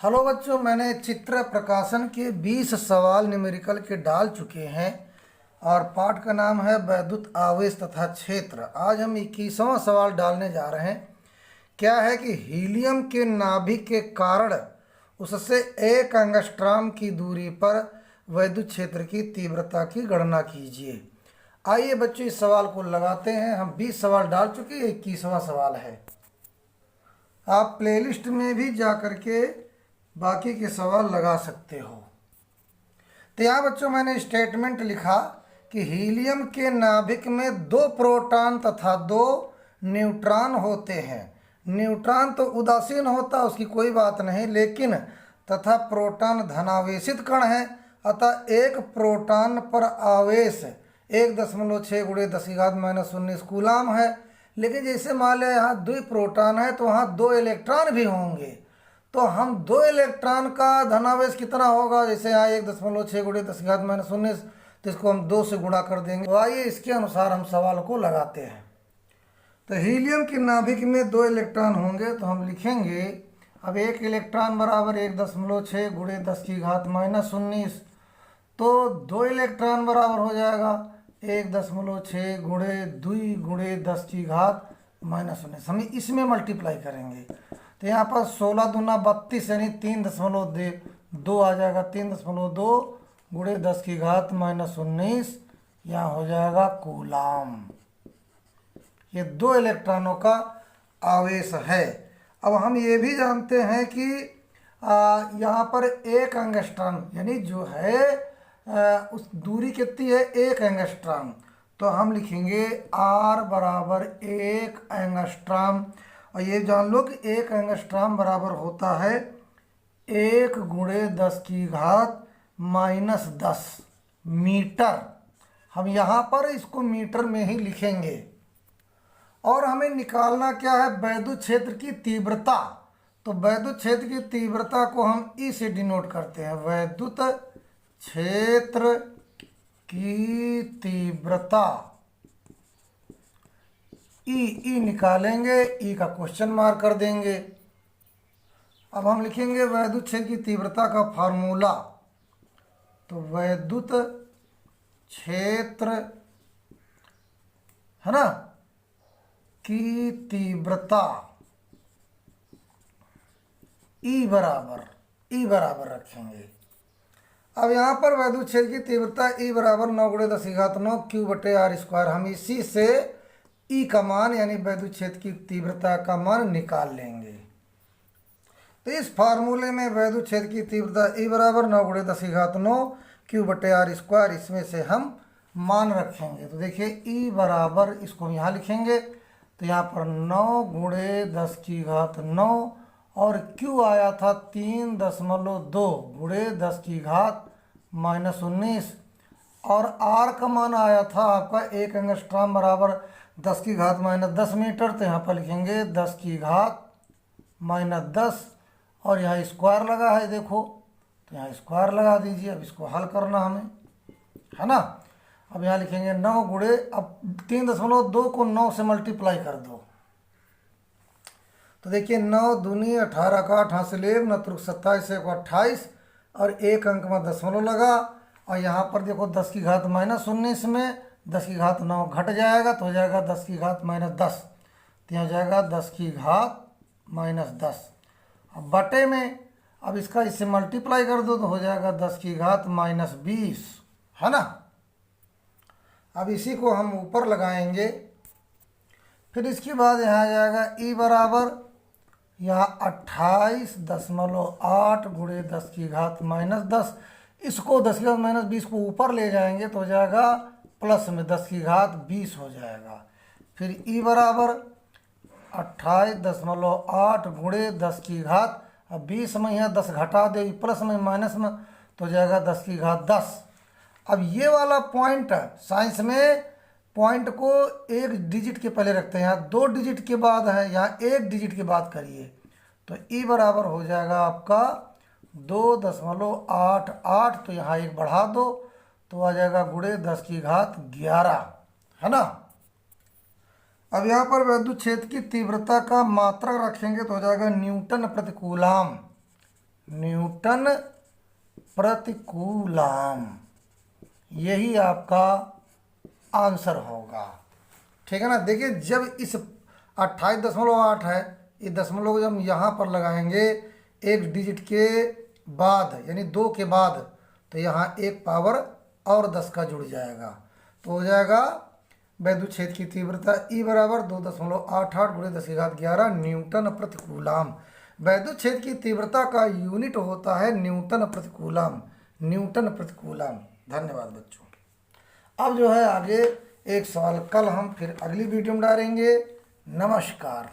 Hello बच्चों, मैंने चित्र प्रकाशन के 20 सवाल न्यूमेरिकल के डाल चुके हैं और पाठ का नाम है वैद्युत आवेश तथा क्षेत्र। आज हम 21वां सवाल डालने जा रहे हैं। क्या है कि हीलियम के नाभिक के कारण उससे एक एंगस्ट्रॉम की दूरी पर वैद्युत क्षेत्र की तीव्रता की गणना कीजिए। आइए बच्चों, इस सवाल को लगाते हैं। हम 20 सवाल डाल चुके हैं, 21वां सवाल है। आप प्लेलिस्ट में भी जा कर के बाकी के सवाल लगा सकते हो। तो यहाँ बच्चों मैंने स्टेटमेंट लिखा कि हीलियम के नाभिक में 2 प्रोटॉन तथा 2 न्यूट्रॉन होते हैं। न्यूट्रॉन तो उदासीन होता, उसकी कोई बात नहीं, लेकिन तथा प्रोटॉन धनावेशित कण है, अतः एक प्रोटॉन पर आवेश 1.6 × 10⁻⁻19 कूलाम है। लेकिन जैसे मान लिया यहाँ 2 प्रोटॉन है तो वहाँ 2 इलेक्ट्रॉन भी होंगे, तो हम 2 इलेक्ट्रॉन का धनावेश कितना होगा। जैसे यहाँ 1.6 × 10⁻⁻19, तो इसको हम 2 से गुणा कर देंगे। तो आइए इसके अनुसार हम सवाल को लगाते हैं। तो हीलियम के नाभिक में 2 इलेक्ट्रॉन होंगे, तो हम लिखेंगे अब 1 इलेक्ट्रॉन बराबर 1.6 × 10⁻⁻19, तो 2 इलेक्ट्रॉन बराबर हो जाएगा 1.6 × 2 × 10⁻⁻19। हम इसमें मल्टीप्लाई करेंगे तो यहाँ पर 16 दूना 32 यानी 3.2 आ जाएगा। 3.2 × 10⁻⁻19 यहाँ हो जाएगा कूलाम। ये 2 इलेक्ट्रॉनों का आवेश है। अब हम ये भी जानते हैं कि यहाँ पर 1 एंगस्ट्रॉम यानी जो है उस दूरी कितनी है, 1 एंगस्ट्रॉम, तो हम लिखेंगे R बराबर 1 एंगस्ट्रॉम। और ये जान लो कि 1 एंगस्ट्रॉम बराबर होता है 1 × 10⁻⁻10 मीटर। हम यहाँ पर इसको मीटर में ही लिखेंगे। और हमें निकालना क्या है, वैद्युत क्षेत्र की तीव्रता। तो वैद्युत क्षेत्र की तीव्रता को हम ई से डिनोट करते हैं। वैद्युत क्षेत्र की तीव्रता ई निकालेंगे, ई का क्वेश्चन मार्क कर देंगे। अब हम लिखेंगे वैद्युत क्षेत्र की तीव्रता का फार्मूला। तो वैद्युत क्षेत्र है ना की तीव्रता ई बराबर रखेंगे। अब यहाँ पर वैद्युत क्षेत्र की तीव्रता ई बराबर 9 × 10⁻⁹ Q/r²। हम इसी से ई का मान यानी वैद्युत क्षेत्र की तीव्रता का मान निकाल लेंगे। तो इस फार्मूले में वैद्युत क्षेत्र की तीव्रता ई बराबर 9 × 10⁻⁹ Q/r², इसमें से हम मान रखेंगे। तो देखिए ई बराबर, इसको हम यहाँ लिखेंगे, तो यहाँ पर 9 × 10⁻⁹ और Q आया था 3.2 × 10⁻⁻19 और R का मान आया था आपका 1 एंगस्ट्रॉम बराबर 10⁻⁻10 मीटर। तो यहाँ पर लिखेंगे 10⁻⁻10 और यहाँ स्क्वायर लगा है, देखो, तो यहाँ स्क्वायर लगा दीजिए। अब इसको हल करना हमें, है ना। अब यहाँ लिखेंगे 9 × अब 3.2 को 9 से मल्टीप्लाई कर दो, तो देखिए 9 दूनी 18 का 8 से लेब 9 त्रुक 27 से 28 और 1 अंक में दशमलव लगा। और यहाँ पर देखो 10⁻⁻19 में 10⁻9 घट जाएगा तो हो जाएगा 10⁻−10, तो यहाँ हो जाएगा 10⁻−10। अब बटे में अब इसका इससे मल्टीप्लाई कर दो तो हो जाएगा 10⁻−20, है ना। अब इसी को हम ऊपर लगाएंगे। फिर इसके बाद यहाँ आ जाएगा ई बराबर यहाँ 28.8 × 10⁻−10। इसको 10⁻−20 को ऊपर ले जाएंगे तो हो जाएगा प्लस में 10⁻20 हो जाएगा। फिर ई बराबर 28.8 × 10⁻20 में यहाँ 10 घटा दे, प्लस में माइनस में, तो हो जाएगा 10⁻10। अब ये वाला पॉइंट साइंस में पॉइंट को 1 डिजिट के पहले रखते हैं, यहाँ 2 डिजिट के बाद है, यहाँ 1 डिजिट के बाद करिए। तो ई बराबर हो जाएगा आपका 2.88, तो यहाँ 1 बढ़ा दो तो आ जाएगा × 10⁻11, है ना। अब यहाँ पर विद्युत क्षेत्र की तीव्रता का मात्रक रखेंगे तो हो जाएगा न्यूटन प्रति कूलाम। न्यूटन प्रतिकूलम, यही आपका आंसर होगा। ठीक है ना। देखिए जब इस 28.8 है, ये दशमलव जब हम यहाँ पर लगाएंगे एक डिजिट के बाद यानी 2 के बाद, तो यहाँ एक पावर और 10 का जुड़ जाएगा, तो हो जाएगा वैद्युत क्षेत्र की तीव्रता E बराबर 2.88 × 10⁻11 न्यूटन प्रतिकूलम। वैद्युत क्षेत्र की तीव्रता का यूनिट होता है न्यूटन प्रतिकूलम, न्यूटन प्रतिकूलम। धन्यवाद बच्चों। अब जो है आगे एक सवाल कल हम फिर अगली वीडियो में डालेंगे। नमस्कार।